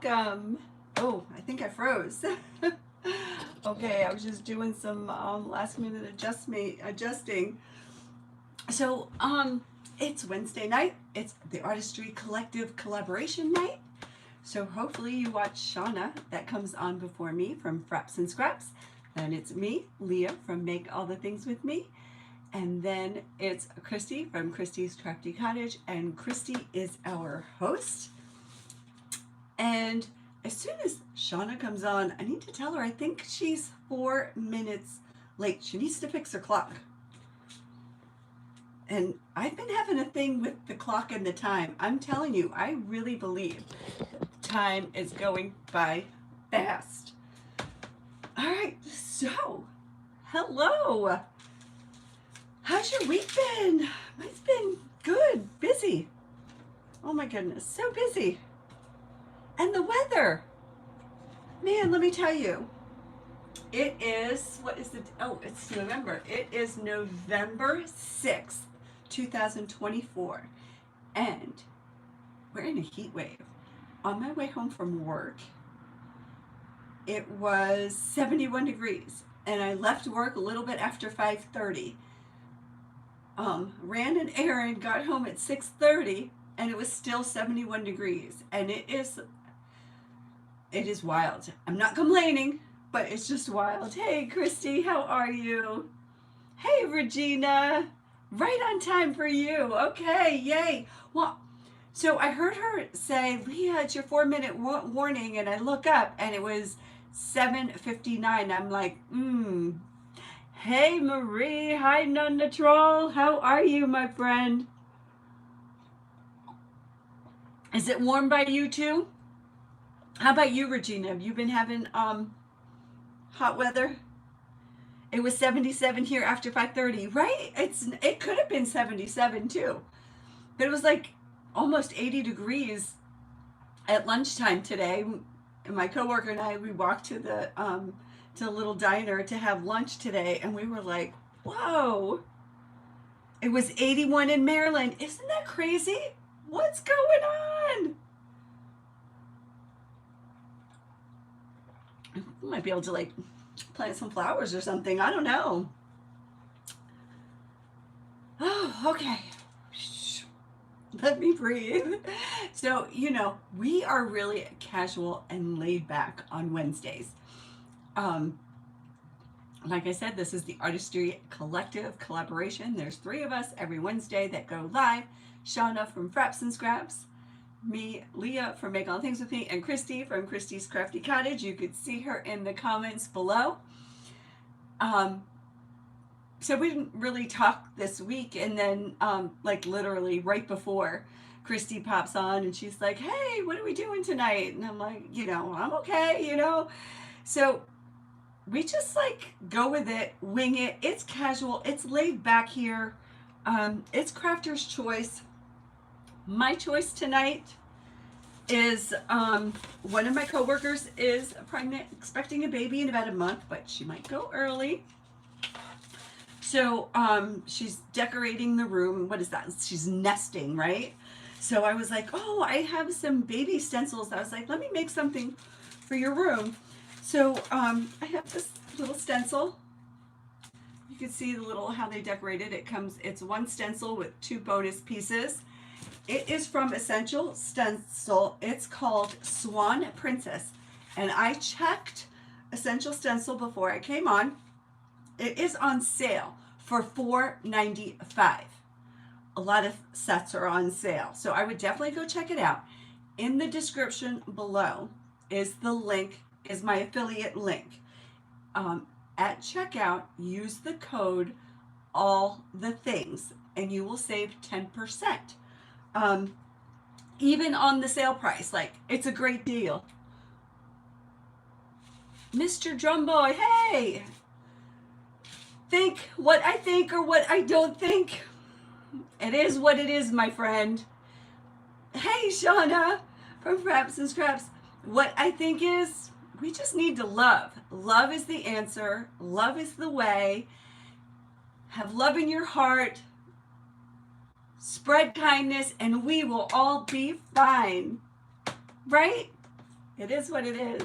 Welcome. Oh, I think I froze. Okay, I was just doing some last minute adjusting. So, it's Wednesday night. It's the Artistry Collective Collaboration night. So hopefully you watch Shauna that comes on before me from Fraps and Scraps. Then it's me, Leah from Make All the Things With Me. And then it's Christy from Christy's Crafty Cottage. And Christy is our host. And as soon as Shauna comes on, I need to tell her I think she's 4 minutes late. She needs to fix her clock. And I've been having a thing with the clock and the time. I'm telling you, I really believe time is going by fast. All right, so hello. How's your week been? Mine's been good, busy. Oh my goodness, so busy. And the weather, man, let me tell you, it is, what is it? Oh, it's November. It is November 6th, 2024. And we're in a heat wave. On my way home from work, it was 71 degrees. And I left work a little bit after 5:30. Ran an errand, got home at 6:30, and it was still 71 degrees. And it is wild. I'm not complaining, but it's just wild. Hey, Christy, how are you? Hey, Regina, right on time for you. Okay, yay. Well, so I heard her say, Leah, it's your 4-minute warning, and I look up, and it was 7:59. I'm like, Hey, Marie. Hi, Nonna Troll. How are you, my friend? Is it warm by you, too? How about you, Regina? Have you been having hot weather? It was 77 here after 5:30, right? It could have been 77 too. But it was like almost 80 degrees at lunchtime today. And my coworker and I, we walked to the little diner to have lunch today, and we were like, whoa. It was 81 in Maryland. Isn't that crazy? What's going on? We might be able to like plant some flowers or something. I don't know. Oh, okay. Let me breathe. So, you know, we are really casual and laid back on Wednesdays. Like I said, this is the Artistry Collective Collaboration. There's 3 of us every Wednesday that go live. Shauna from Fraps and Scraps, me, Leah from Make All Things With Me, and Christy from Christy's Crafty Cottage. You could see her in the comments below. So we didn't really talk this week, and then like literally right before, Christy pops on and she's like, hey, what are we doing tonight? And I'm like, I'm okay, So we just like go with it, wing it. It's casual, it's laid back here. It's crafter's choice. My choice tonight is one of my coworkers is pregnant, expecting a baby in about a month, but she might go early. So she's decorating the room. What is that? She's nesting, right? So I was like, oh, I have some baby stencils. I was like, let me make something for your room. So I have this little stencil. You can see the little how they decorated it. It's one stencil with 2 bonus pieces. It is from Essential Stencil. It's called Swan Princess. And I checked Essential Stencil before I came on. It is on sale for $4.95. A lot of sets are on sale. So I would definitely go check it out. In the description below is the link, is my affiliate link. At checkout, use the code ALLTHETHINGS and you will save 10%. Even on the sale price, like it's a great deal. Mr. Drumboy, hey! Think what I think or what I don't think. It is what it is, my friend. Hey, Shauna from Fraps and Scraps. What I think is we just need to love. Love is the answer. Love is the way. Have love in your heart. Spread kindness and we will all be fine. Right? It is what it is.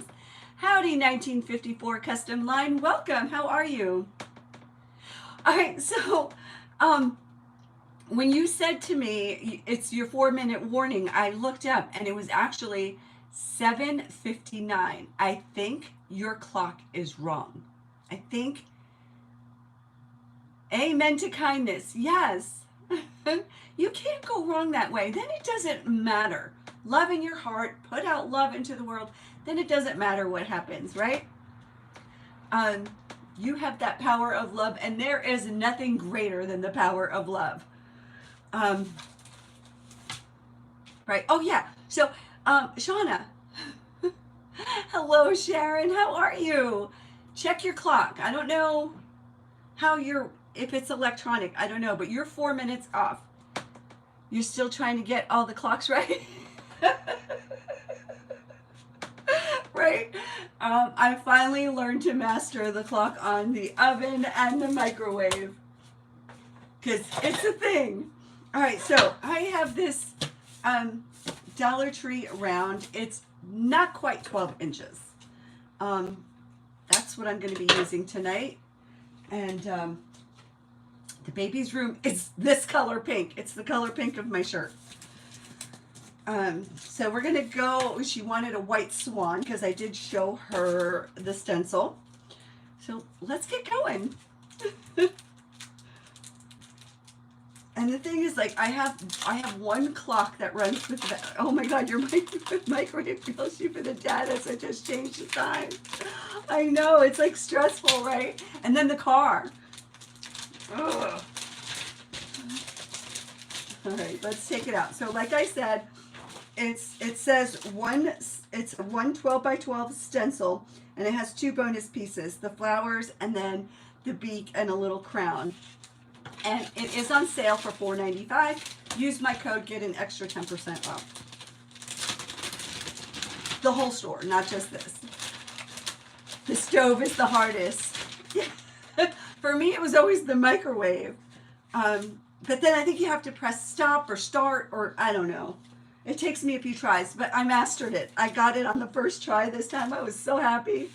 Howdy, 1954 Custom Line. Welcome. How are you? All right, so when you said to me, it's your 4-minute warning, I looked up and it was actually 7:59. I think your clock is wrong. I think, amen to kindness. Yes. You can't go wrong that way. Then it doesn't matter. Love in your heart, put out love into the world, then it doesn't matter what happens, right? You have that power of love, and there is nothing greater than the power of love. Right. Oh yeah. So, Shauna. Hello, Sharon. How are you? Check your clock. I don't know how if it's electronic, I don't know, but you're 4 minutes off. You're still trying to get all the clocks right? Right? I finally learned to master the clock on the oven and the microwave because it's a thing. All right, so I have this Dollar Tree round. It's not quite 12 inches. That's what I'm going to be using tonight. And the baby's room is this color pink. It's the color pink of my shirt. So we're going to go, she wanted a white swan because I did show her the stencil. So let's get going. And the thing is, like, I have one clock that runs with the, oh my God, your microwave tells you for the data, so just change the time. I know, it's like stressful, right? And then the car. Ugh. All right, let's take it out. So like I said, it says it's a 112 by 12 stencil, and it has 2 bonus pieces, the flowers and then the beak and a little crown. And it is on sale for $4.95. Use my code, get an extra 10% off. The whole store, not just this. The stove is the hardest. For me, it was always the microwave. But then I think you have to press stop or start, or I don't know. It takes me a few tries, but I mastered it. I got it on the first try this time. I was so happy.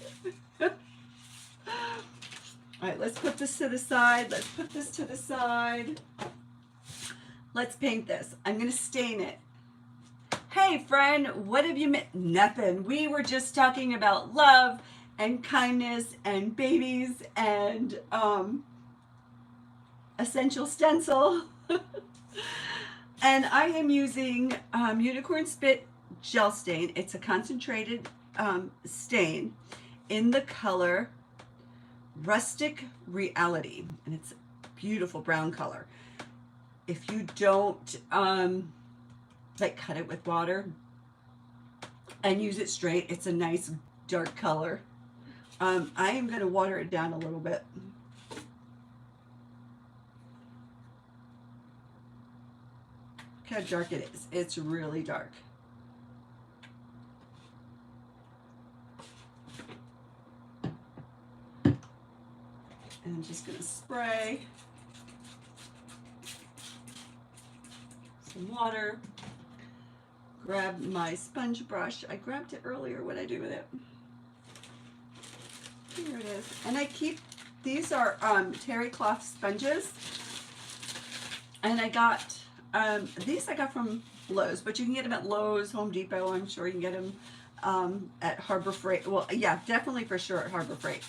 All right, let's put this to the side. Let's put this to the side. Let's paint this. I'm going to stain it. Hey, friend, what have you missed? Nothing. We were just talking about love and kindness and babies and essential stencil. And I am using Unicorn Spit Gel Stain. It's a concentrated stain in the color Rustic Reality, and it's a beautiful brown color. If you don't like cut it with water and use it straight, it's a nice dark color. I am going to water it down a little bit. Look how dark it is. It's really dark. And I'm just going to spray some water. Grab my sponge brush. I grabbed it earlier. What did I do with it? Here it is. And I keep, these are terry cloth sponges. And I got, these I got from Lowe's, but you can get them at Lowe's, Home Depot. I'm sure you can get them at Harbor Freight. Well, yeah, definitely for sure at Harbor Freight.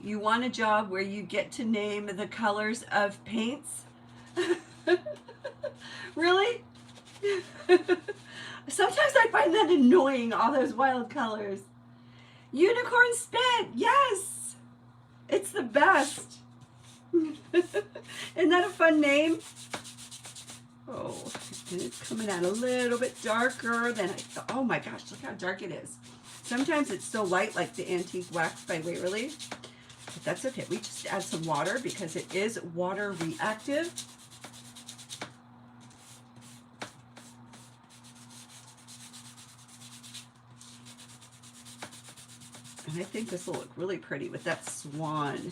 You want a job where you get to name the colors of paints? Really? Sometimes I find that annoying, all those wild colors. Unicorn Spit, yes! It's the best. Isn't that a fun name? Oh, and it's coming out a little bit darker than I thought. Oh my gosh, look how dark it is. Sometimes it's so light, like the Antique Wax by Waverly. But that's okay. We just add some water because it is water reactive. And I think this will look really pretty with that swan.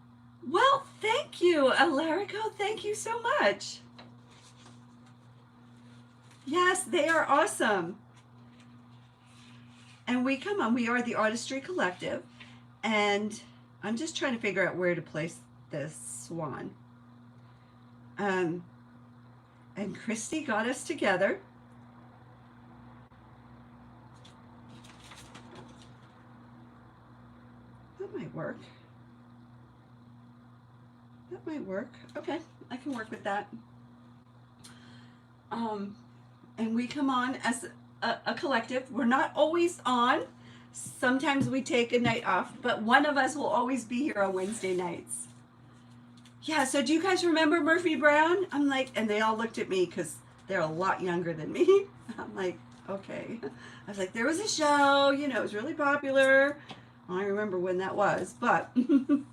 Well, thank you, Alarico. Thank you so much. Yes, they are awesome. And we come on, we are the Artistry Collective. And I'm just trying to figure out where to place this swan. And Christy got us together. That might work. That might work. Okay, I can work with that. And we come on as a collective. We're not always on. Sometimes we take a night off, but one of us will always be here on Wednesday nights. Yeah, so do you guys remember Murphy Brown? I'm like, and they all looked at me because they're a lot younger than me. I'm like, okay. I was like, there was a show, you know, it was really popular. I don't remember when that was, but, and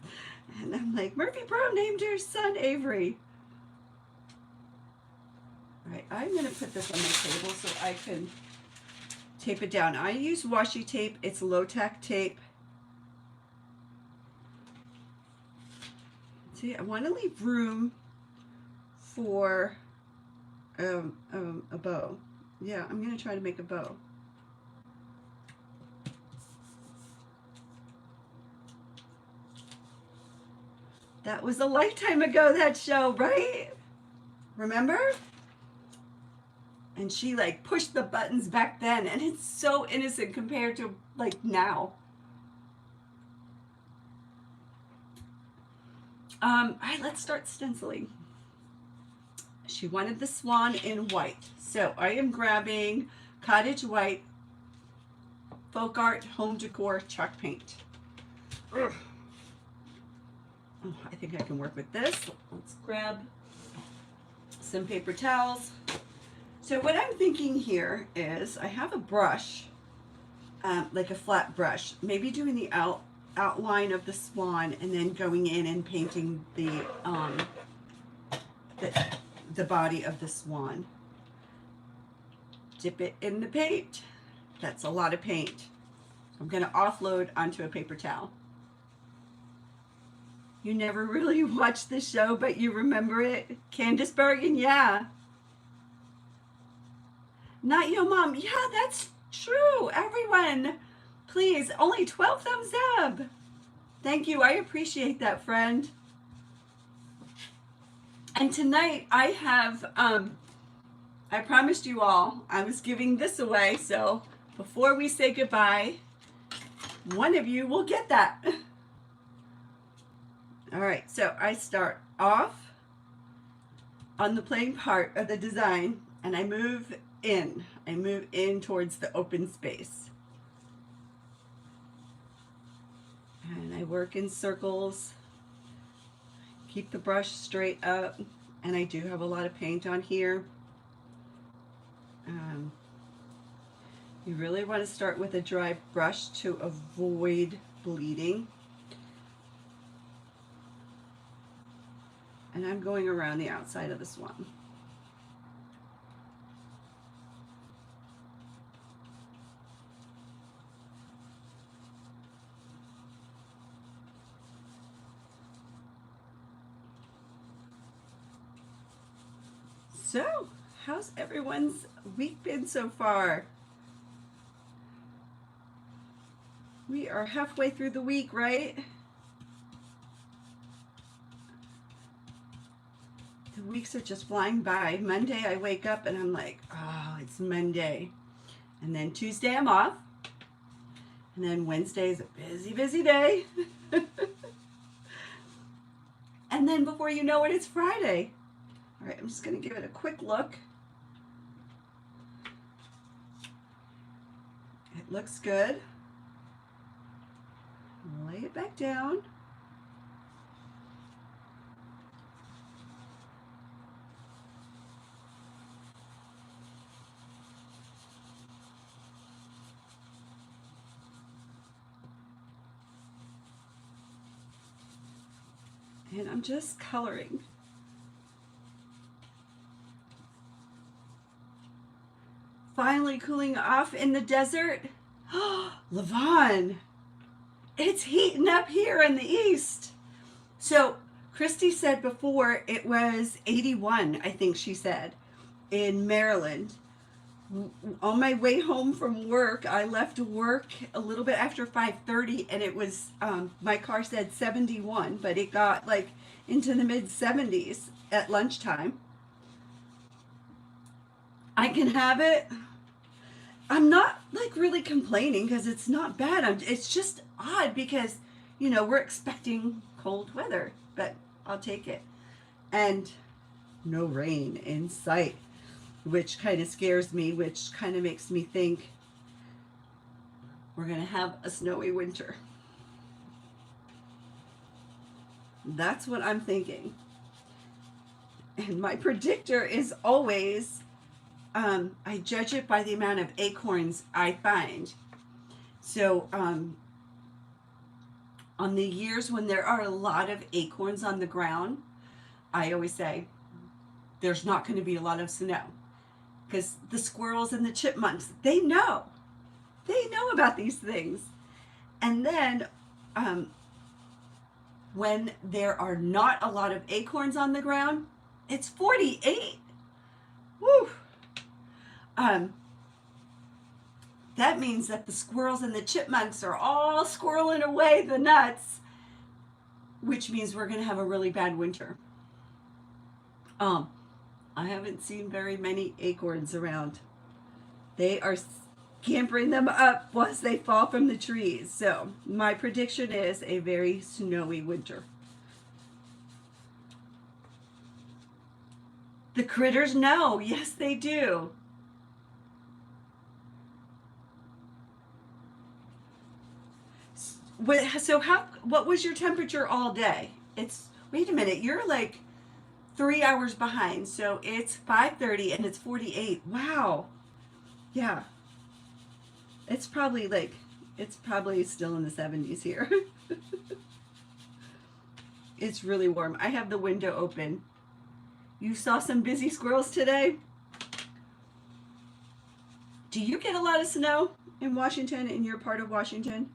I'm like, Murphy Brown named her son Avery. All right, I'm gonna put this on my table so I can tape it down. I use washi tape, it's low-tack tape. See, I want to leave room for a bow. Yeah, I'm going to try to make a bow. That was a lifetime ago, that show, right? Remember? And she like pushed the buttons back then, and it's so innocent compared to like now. All right, let's start stenciling. She wanted the swan in white. So I am grabbing Cottage White Folk Art Home Decor chalk paint. Ugh. Oh, I think I can work with this. Let's grab some paper towels. So what I'm thinking here is I have a brush, like a flat brush, maybe doing the outline of the swan and then going in and painting the body of the swan. Dip it in the paint. That's a lot of paint. I'm going to offload onto a paper towel. You never really watched the show, but you remember it? Candice Bergen, yeah. Not Yo Mom, yeah, that's true. Everyone, please, only 12 thumbs up. Thank you, I appreciate that, friend. And tonight I have, I promised you all I was giving this away, so before we say goodbye, one of you will get that. All right, so I start off on the plain part of the design and I move in. I move in towards the open space. And I work in circles, keep the brush straight up, and I do have a lot of paint on here. You really want to start with a dry brush to avoid bleeding. And I'm going around the outside of the swan. So, how's everyone's week been so far? We are halfway through the week, right? The weeks are just flying by. Monday I wake up and I'm like, oh, it's Monday. And then Tuesday I'm off. And then Wednesday is a busy, busy day. And then before you know it, it's Friday. All right, I'm just going to give it a quick look. It looks good. Lay it back down. And I'm just coloring. Finally cooling off in the desert. Oh, Levon, it's heating up here in the east. So Christy said before it was 81, I think she said, in Maryland. On my way home from work, I left work a little bit after 5:30, and it was my car said 71, but it got like into the mid 70s at lunchtime. I can have it. I'm not like really complaining because it's not bad. It's just odd because, you know, we're expecting cold weather, but I'll take it. And no rain in sight, which kind of scares me, which kind of makes me think we're going to have a snowy winter. That's what I'm thinking. And my predictor is always, I judge it by the amount of acorns I find. So on the years when there are a lot of acorns on the ground, I always say there's not going to be a lot of snow, because the squirrels and the chipmunks, they know about these things. And then when there are not a lot of acorns on the ground, it's 48. Woo! That means that the squirrels and the chipmunks are all squirreling away the nuts, which means we're going to have a really bad winter. I haven't seen very many acorns around. They are scampering them up once they fall from the trees. So my prediction is a very snowy winter. The critters know. Yes, they do. So what was your temperature all day? Wait a minute, you're like 3 hours behind. So it's 5:30 and it's 48. Wow. Yeah. It's probably still in the 70s here. It's really warm. I have the window open. You saw some busy squirrels today? Do you get a lot of snow in Washington, in your part of Washington?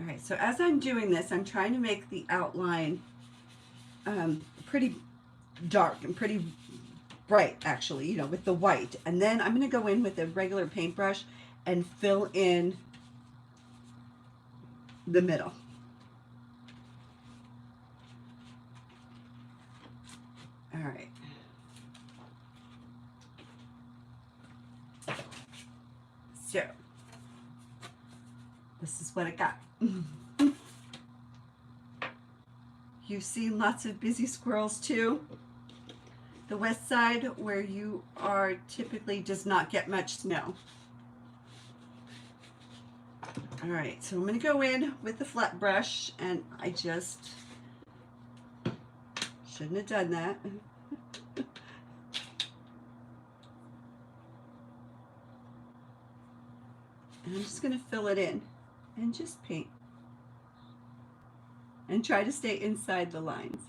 All right, so as I'm doing this, I'm trying to make the outline pretty dark and pretty bright, actually, you know, with the white. And then I'm going to go in with a regular paintbrush and fill in the middle. All right. So, this is what I got. You've seen lots of busy squirrels too. The west side where you are typically does not get much snow. All right, so I'm going to go in with the flat brush, and I just shouldn't have done that. And I'm just going to fill it in and just paint. And try to stay inside the lines.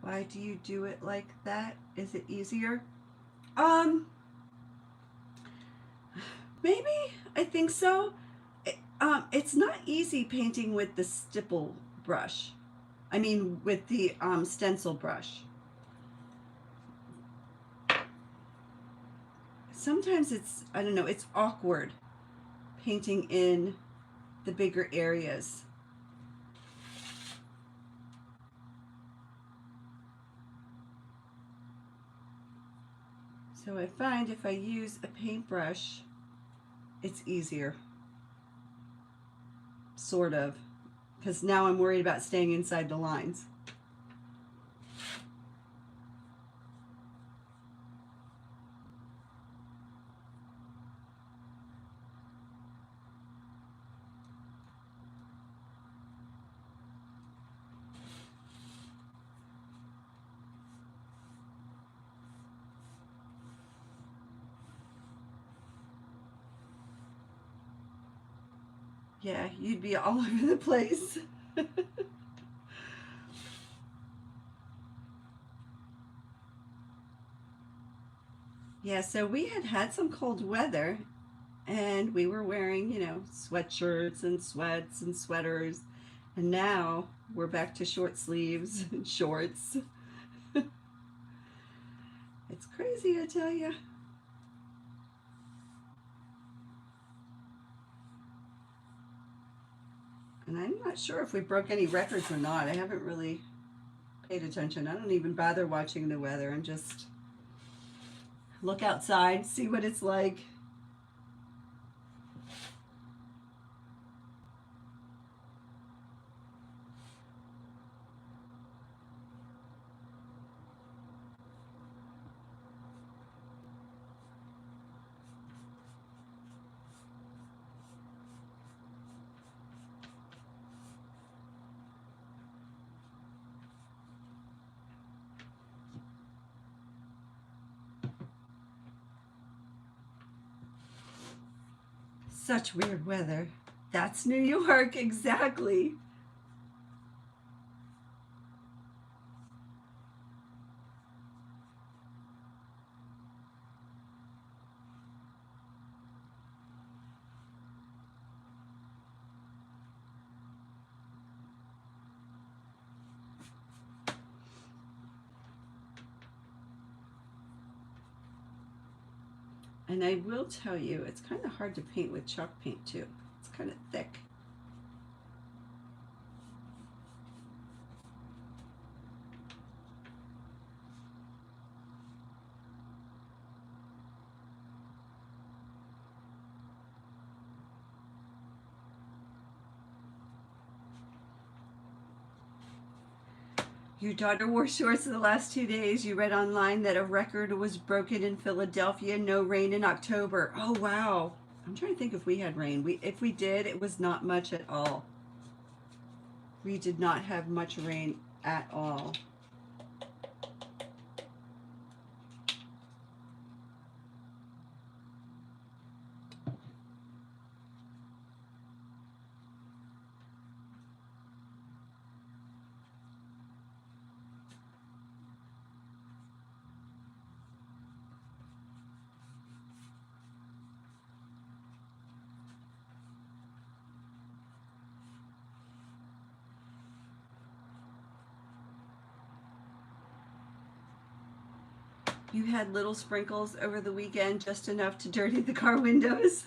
Why do you do it like that? Is it easier? Maybe, I think so. It's not easy painting with the stipple brush. I mean, with the stencil brush. Sometimes I don't know, it's awkward painting in the bigger areas. So I find if I use a paintbrush, it's easier, sort of, because now I'm worried about staying inside the lines. Yeah, you'd be all over the place. Yeah, so we had some cold weather and we were wearing, you know, sweatshirts and sweats and sweaters. And now we're back to short sleeves and shorts. It's crazy, I tell you. And I'm not sure if we broke any records or not. I haven't really paid attention. I don't even bother watching the weather. I'm just look outside, see what it's like. Such weird weather. That's New York, exactly. And I will tell you, it's kind of hard to paint with chalk paint too. It's kind of thick. Your daughter wore shorts the last 2 days. You read online that a record was broken in Philadelphia. No rain in October. Oh, wow. I'm trying to think if we had rain. If we did, it was not much at all. We did not have much rain at all. You had little sprinkles over the weekend, just enough to dirty the car windows.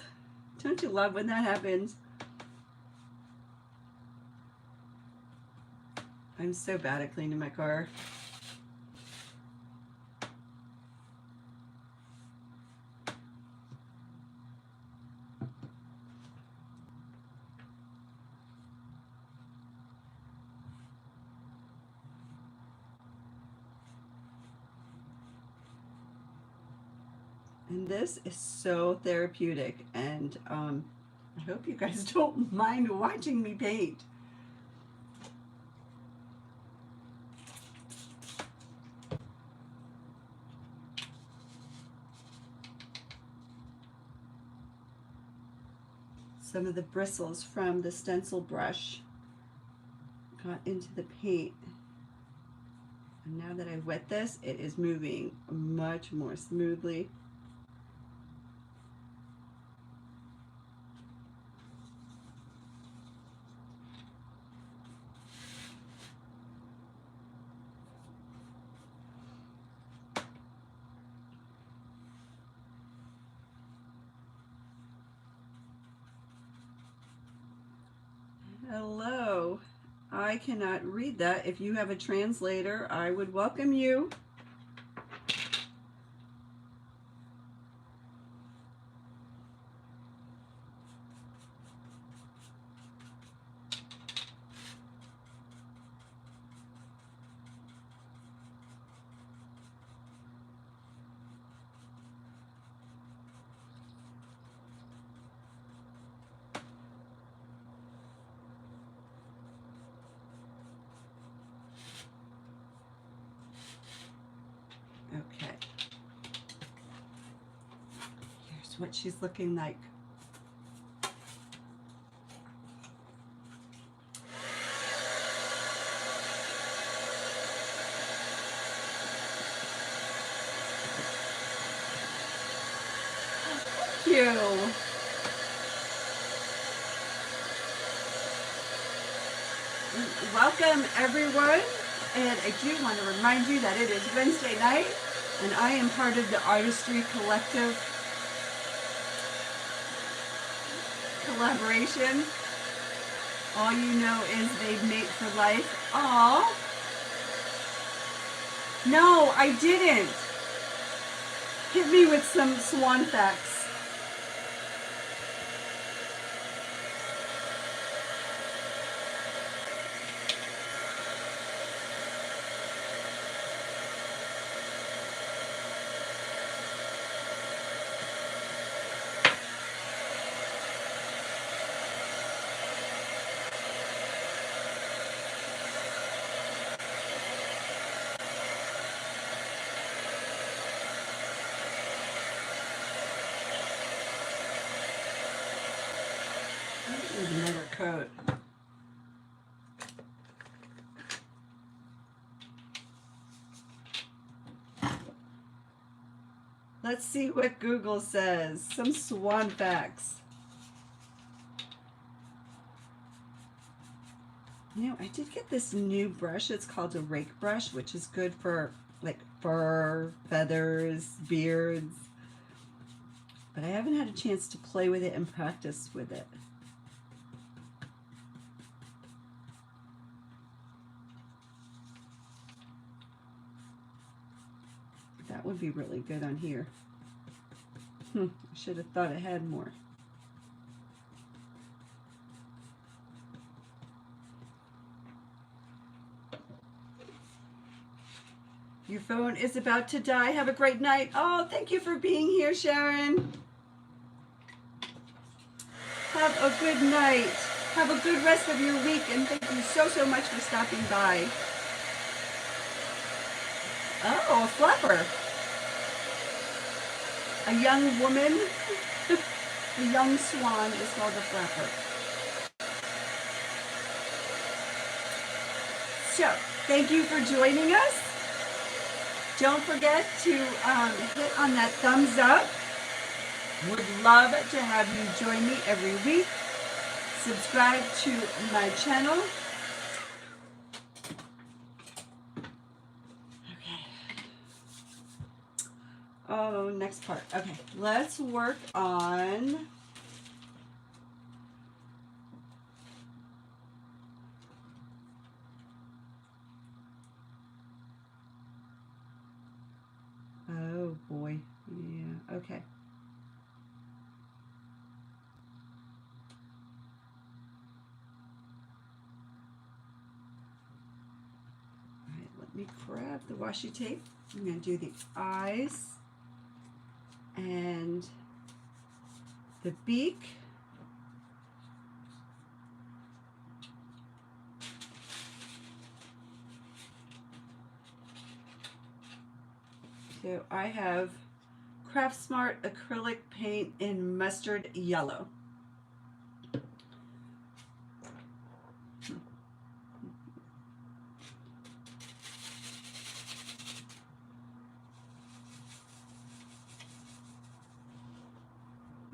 Don't you love when that happens? I'm so bad at cleaning my car. And this is so therapeutic, and I hope you guys don't mind watching me paint. Some of the bristles from the stencil brush got into the paint. And now that I've wet this, it is moving much more smoothly. Hello. I cannot read that. If you have a translator, I would welcome you. what she's looking like. Thank you. Welcome everyone, and I do want to remind you that it is Wednesday night and I am part of the Artistry Collective collaboration. All you know is they mate for life. Aw. No, I didn't. Hit me with some Swan facts. Another coat. Let's see what Google says. Some Swan facts. You know, I did get this new brush. It's called a rake brush, which is good for like fur, feathers, beards. But I haven't had a chance to play with it and practice with it. That would be really good on here. I should have thought I had more. Your phone is about to die. Have a great night. Oh, thank you for being here, Sharon. Have a good night. Have a good rest of your week, and thank you so, so much for stopping by. Oh, a flapper. A young woman, a young swan is called a flapper. So, thank you for joining us. Don't forget to hit on that thumbs up. Would love to have you join me every week. Subscribe to my channel. Okay. Oh, next part. Okay, let's work on oh boy. Yeah, okay. Let me grab the washi tape. I'm going to do the eyes and the beak. So I have Craft Smart acrylic paint in mustard yellow.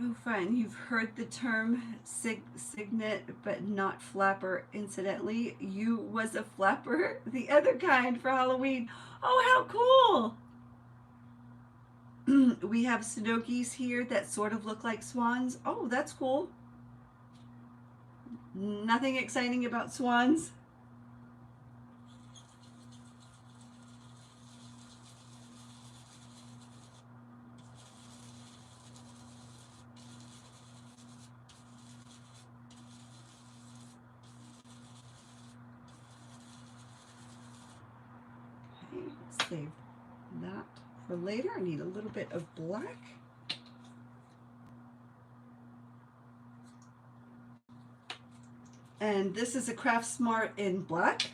Oh, fun. You've heard the term signet, but not flapper. Incidentally, you was a flapper, the other kind, for Halloween. Oh, how cool. We have Snokis here that sort of look like swans. Oh, that's cool. Nothing exciting about swans. Save that for later. I need a little bit of black. And this is a Craft Smart in black.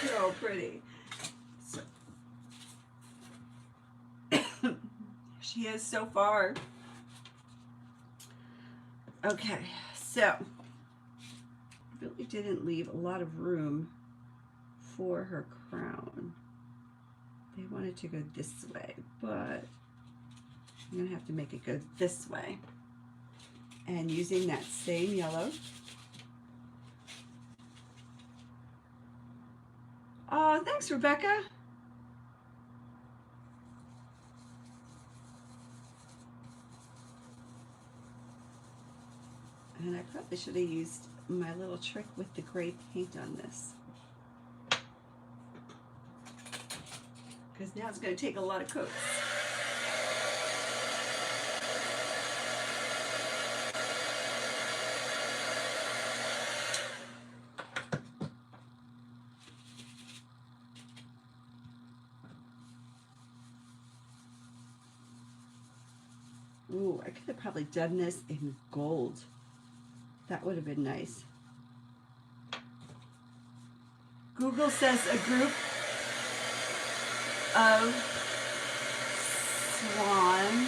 So pretty. So, she is so far. Okay, so really didn't leave a lot of room for her crown. They wanted to go this way, but I'm gonna have to make it go this way. And using that same yellow. Oh, thanks, Rebecca. And I probably should have used my little trick with the gray paint on this. Because now it's going to take a lot of coats. Ooh, I could have probably done this in gold. That would have been nice. Google says a group of Swan.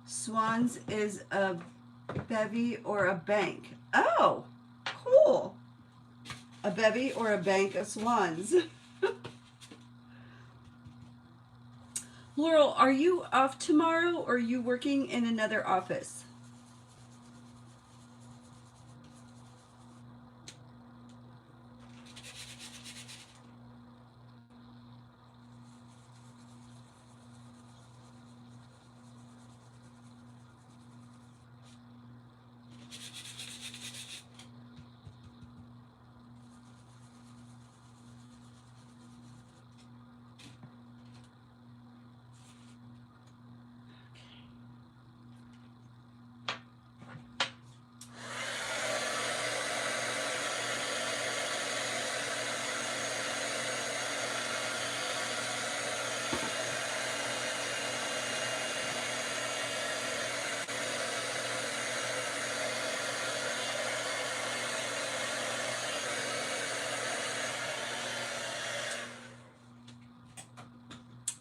Swans is a bevy or a bank. Oh, cool. A bevy or a bank of swans. Laurel, are you off tomorrow or are you working in another office?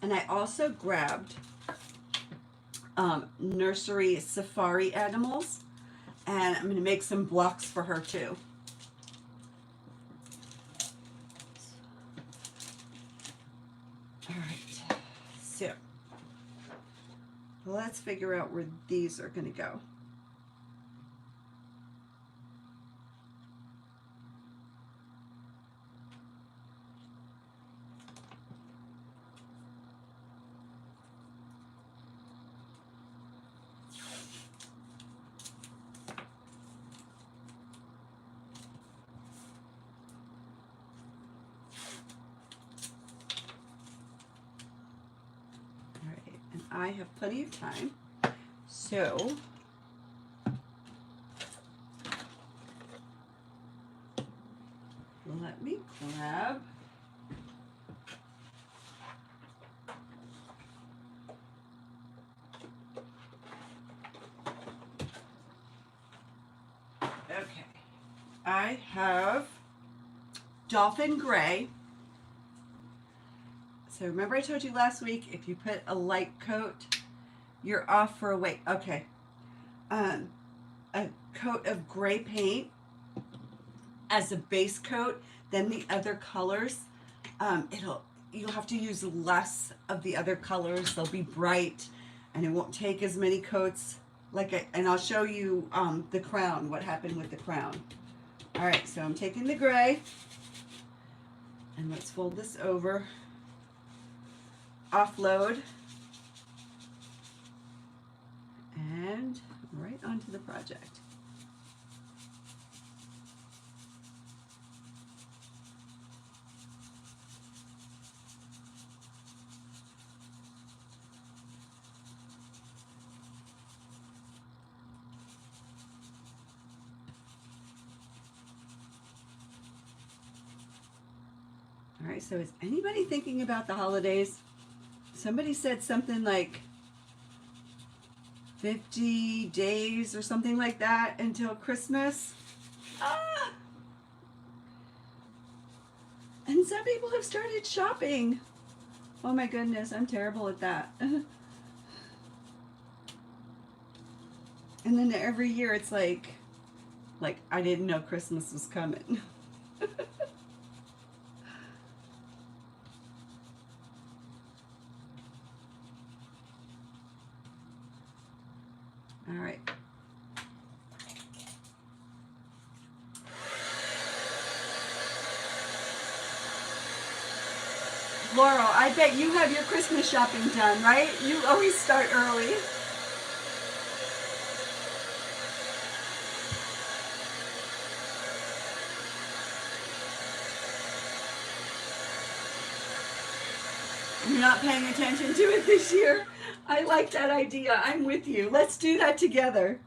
And I also grabbed Nursery Safari Animals, and I'm going to make some blocks for her too. All right, so let's figure out where these are going to go. I have plenty of time, so let me grab okay, I have Dolphin Gray. So remember I told you last week, if you put a light coat, you're off for a week. Okay. A coat of gray paint as a base coat, then the other colors, you'll have to use less of the other colors. They'll be bright and it won't take as many coats. And I'll show you the crown, what happened with the crown. All right, so I'm taking the gray and let's fold this over. Offload and right onto the project. All right, so is anybody thinking about the holidays? Somebody said something like 50 days or something like that until Christmas. Ah! And some people have started shopping. Oh my goodness, I'm terrible at that. And then every year it's like I didn't know Christmas was coming. All right. Laurel, I bet you have your Christmas shopping done, right? You always start early. You're not paying attention to it this year? I like that idea. I'm with you. Let's do that together.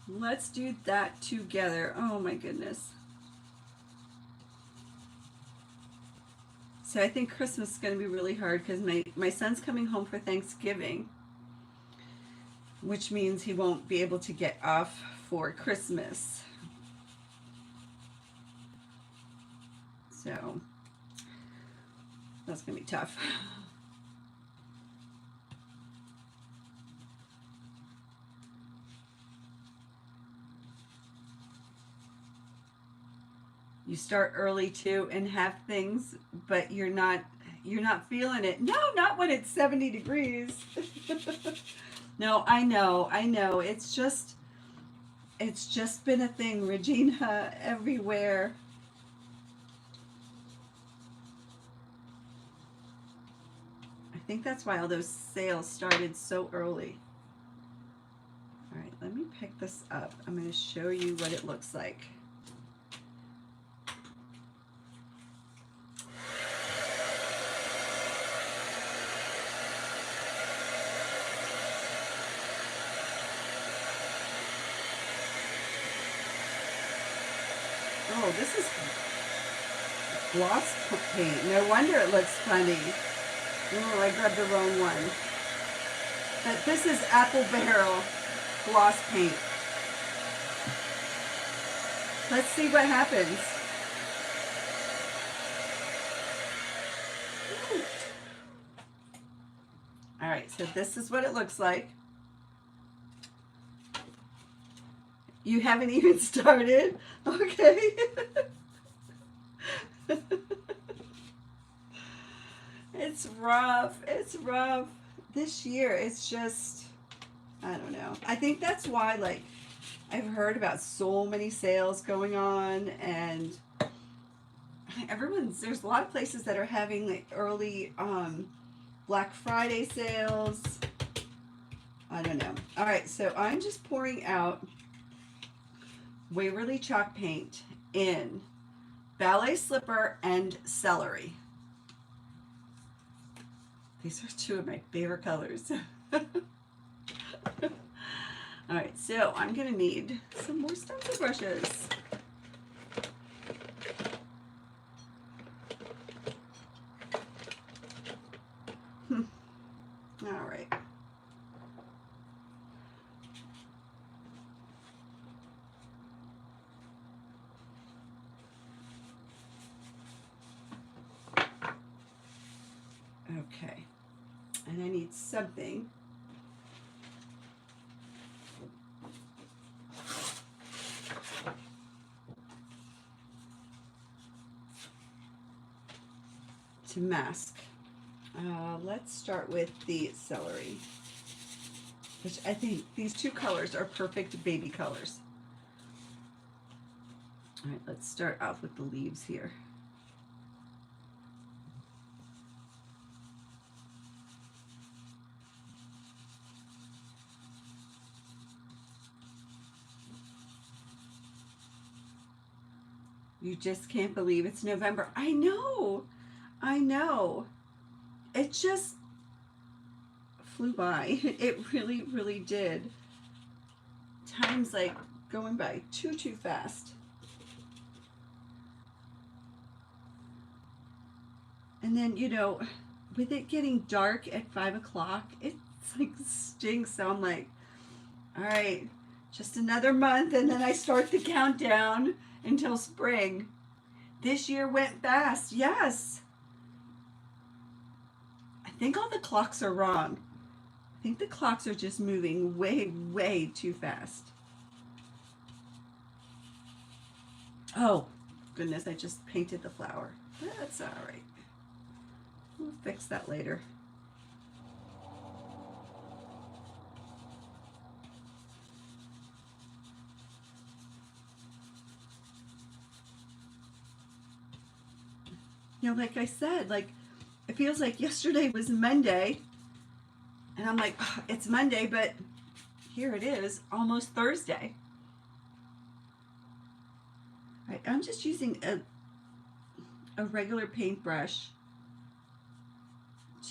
Let's do that together. Oh my goodness. So I think Christmas is going to be really hard because my son's coming home for Thanksgiving, which means he won't be able to get off for Christmas. So that's going to be tough. You start early too and have things, but you're not feeling it. No, not when it's 70 degrees. No, I know. It's just been a thing, Regina, everywhere. I think that's why all those sales started so early. All right, let me pick this up. I'm going to show you what it looks like. Oh, this is gloss paint. No wonder it looks funny. Oh, I grabbed the wrong one. But this is Apple Barrel gloss paint. Let's see what happens. All right, so this is what it looks like. You haven't even started? Okay. It's rough. It's rough. This year, it's just, I don't know. I think that's why, like, I've heard about so many sales going on, and there's a lot of places that are having like early Black Friday sales. I don't know. All right, so I'm just pouring out Waverly chalk paint in Ballet Slipper and Celery. These are two of my favorite colors. All right, so I'm gonna need some more stencil brushes. All right. Okay, and I need something to mask. Let's start with the celery, which I think these two colors are perfect baby colors. All right, let's start off with the leaves here. You just can't believe it's November. I know. It just flew by. It really, really did. Time's like going by too fast. And then, you know, with it getting dark at 5 o'clock, it's like stinks. So I'm like, all right, just another month, and then I start the countdown until spring. This year went fast. Yes. I think all the clocks are wrong. I think the clocks are just moving way, way too fast. Oh, goodness, I just painted the flower. That's all right. We'll fix that later. You know, like I said, like, it feels like yesterday was Monday, and I'm like, oh, it's Monday, but here it is, almost Thursday. All right, I'm just using a regular paintbrush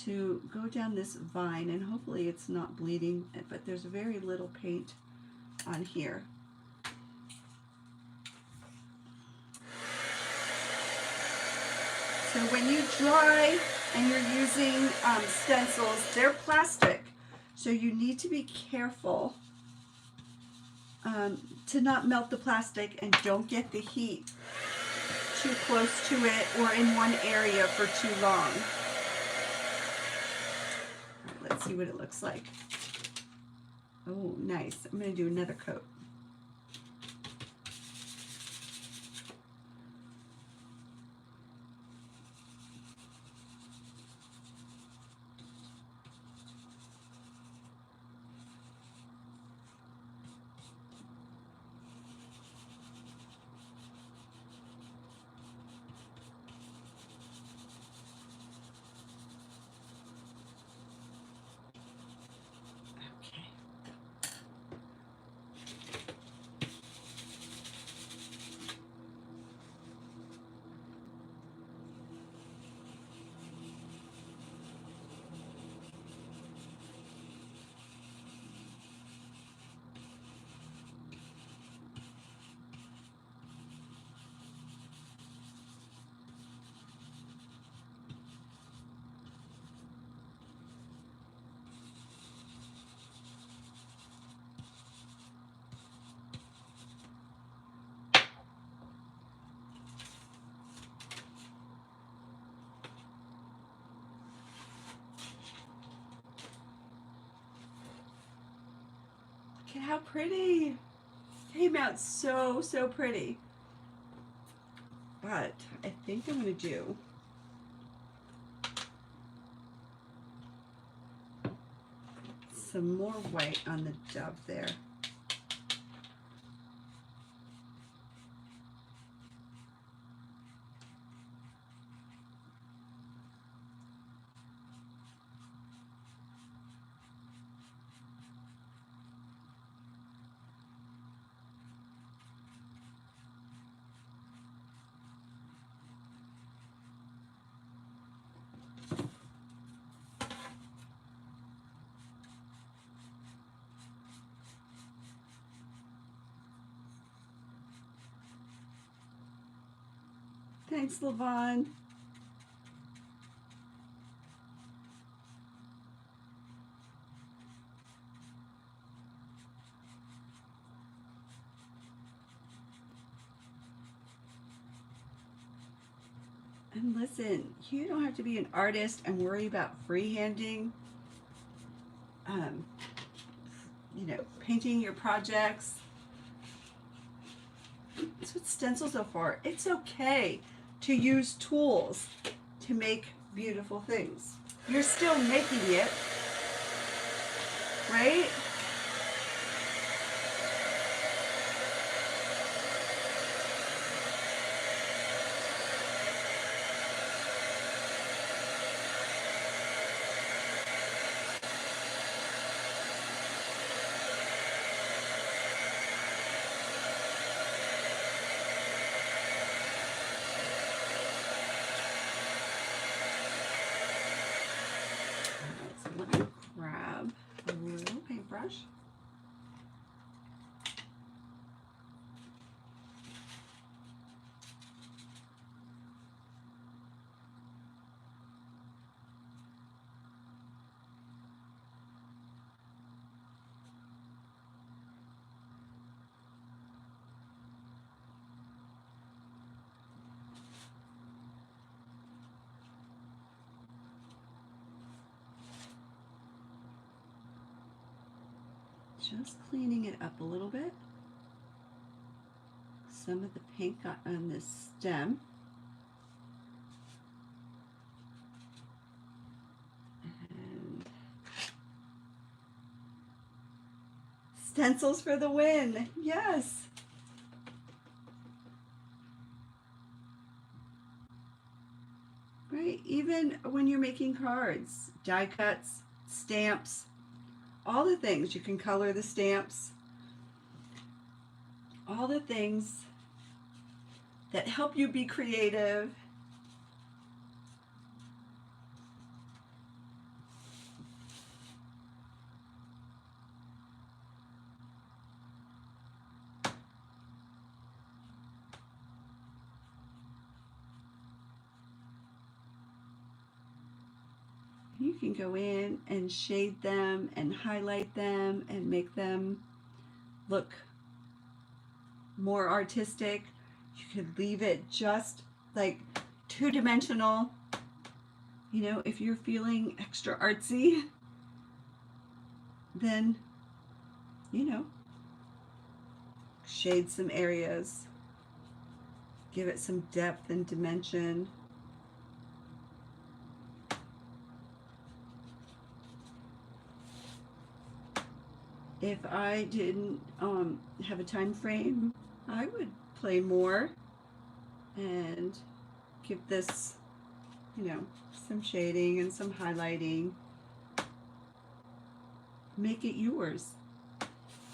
to go down this vine, and hopefully it's not bleeding, but there's very little paint on here. So when you dry and you're using stencils, they're plastic, so you need to be careful to not melt the plastic, and don't get the heat too close to it or in one area for too long. All right, let's see what it looks like. Oh, nice. I'm going to do another coat. Look at how pretty. It came out so, so pretty. But I think I'm going to do some more white on the dove there. Thanks, Levon. And listen, you don't have to be an artist and worry about freehanding, you know, painting your projects. That's what stencils are for. It's okay to use tools to make beautiful things. You're still making it, right? Let me grab a little paintbrush. Just cleaning it up a little bit. Some of the paint got on this stem. And stencils for the win. Yes. Right, even when you're making cards, die cuts, stamps, all the things. You can color the stamps. All the things that help you be creative. You can go in and shade them and highlight them and make them look more artistic. You could leave it just like two-dimensional. You know, if you're feeling extra artsy, then, you know, shade some areas, give it some depth and dimension. If I didn't have a time frame, I would play more and give this, you know, some shading and some highlighting. Make it yours.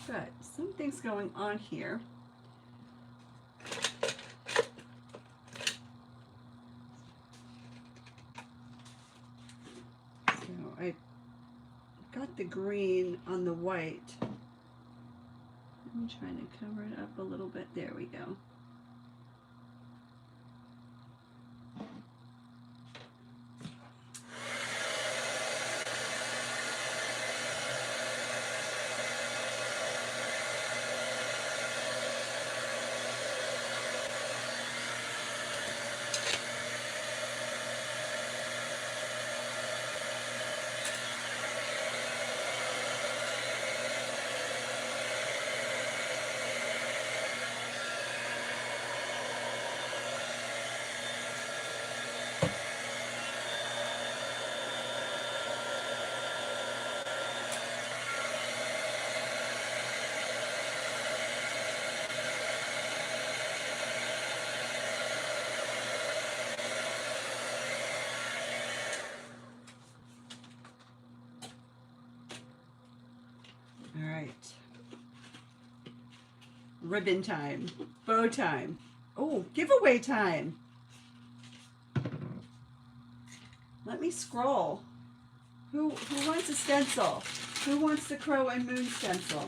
But something's going on here. So I got the green on the white. I'm trying to cover it up a little bit. There we go. All right. Ribbon time. Bow time. Oh, giveaway time. Let me scroll. Who wants a stencil? Who wants the Crow and Moon stencil?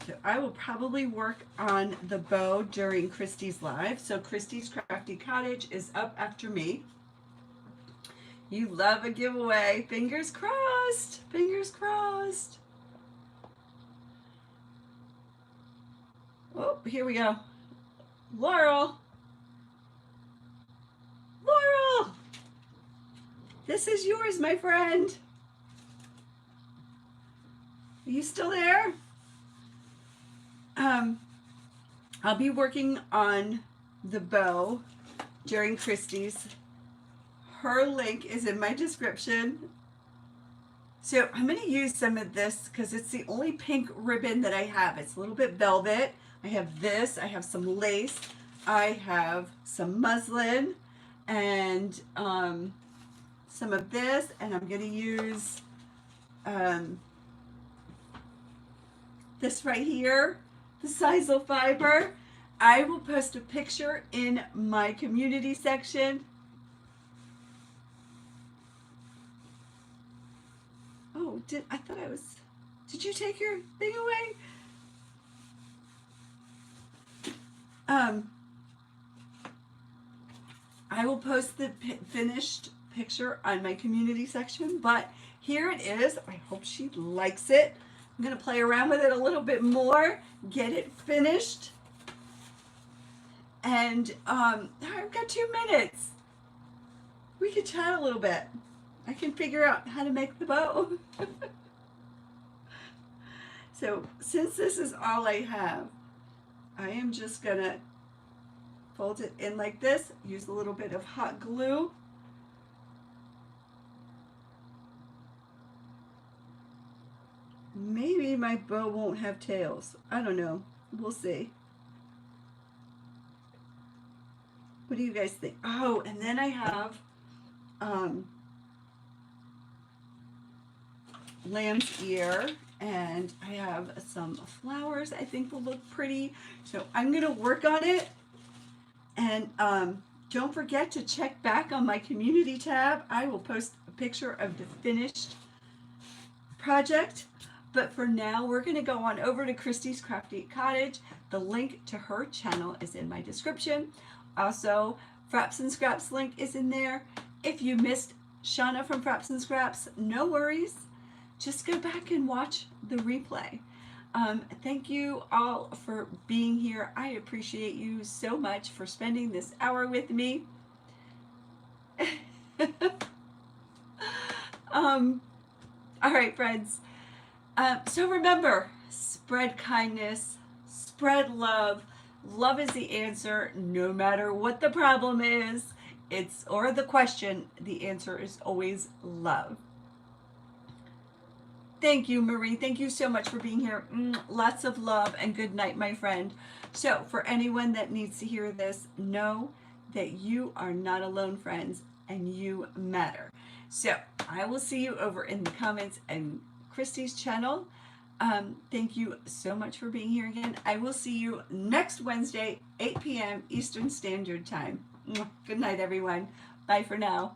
So I will probably work on the bow during Christy's live. So Christy's Crafty Cottage is up after me. You love a giveaway. Fingers crossed. Fingers crossed. Oh, here we go. Laurel. Laurel. This is yours, my friend. Are you still there? I'll be working on the bow during Christy's. Her link is in my description. So I'm going to use some of this because it's the only pink ribbon that I have. It's a little bit velvet. I have this. I have some lace. I have some muslin and some of this. And I'm going to use this right here, the sisal fiber. I will post a picture in my community section. Oh, did you take your thing away? I will post the finished picture on my community section, but here it is. I hope she likes it. I'm going to play around with it a little bit more, get it finished. And I've got 2 minutes. We could chat a little bit. I can figure out how to make the bow. So since this is all I have, I am just going to fold it in like this, use a little bit of hot glue. Maybe my bow won't have tails. I don't know. We'll see. What do you guys think? Oh, and then I have lamb's ear, and I have some flowers I think will look pretty. So I'm going to work on it. And don't forget to check back on my community tab. I will post a picture of the finished project. But for now, we're going to go on over to Christy's Crafty Cottage. The link to her channel is in my description. Also, Fraps and Scraps link is in there. If you missed Shauna from Fraps and Scraps, no worries. Just go back and watch the replay. Thank you all for being here. I appreciate you so much for spending this hour with me. All right, friends. So remember, spread kindness, spread love. Love is the answer, no matter what the problem is, or the question, the answer is always love. Thank you, Marie. Thank you so much for being here. Lots of love and good night, my friend. So for anyone that needs to hear this, know that you are not alone, friends, and you matter. So I will see you over in the comments and Christy's channel. Thank you so much for being here again. I will see you next Wednesday, 8 p.m. Eastern Standard Time. Good night, everyone. Bye for now.